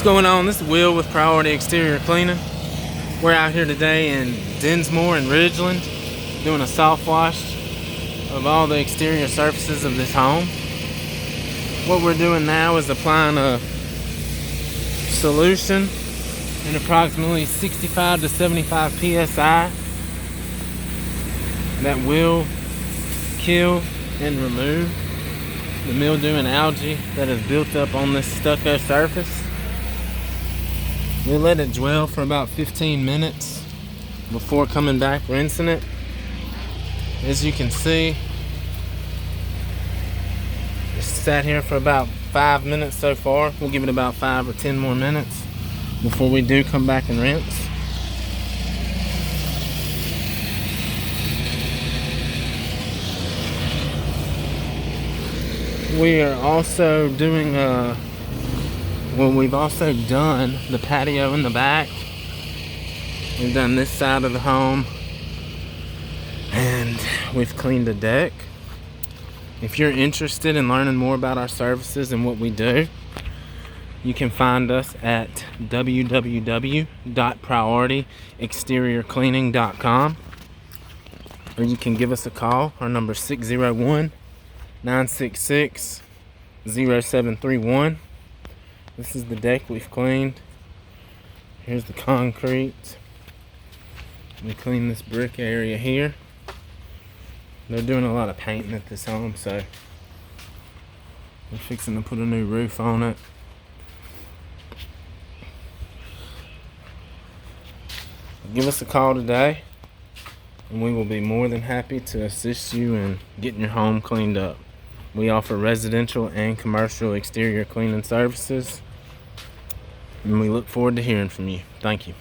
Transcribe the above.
What's going on? This is Will with Priority Exterior Cleaning. We're out here today in Dinsmore and Ridgeland doing a soft wash of all the exterior surfaces of this home. What we're doing now is applying a solution in approximately 65 to 75 psi that will kill and remove the mildew and algae that is built up on this stucco surface. We let it dwell for about 15 minutes before coming back rinsing it. As you can see, it's sat here for about 5 minutes so far. We'll give it about 5 or 10 more minutes before we do come back and rinse. We are also doing we've also done the patio in the back. We've done this side of the home, and we've cleaned the deck. If you're interested in learning more about our services and what we do, you can find us at www.priorityexteriorcleaning.com, or you can give us a call. Our number is 601-966-0731. This is the deck we've cleaned. Here's the concrete. We cleaned this brick area here. They're doing a lot of painting at this home, so we're fixing to put a new roof on it. Give us a call today, and we will be more than happy to assist you in getting your home cleaned up. We offer residential and commercial exterior cleaning services, and we look forward to hearing from you. Thank you.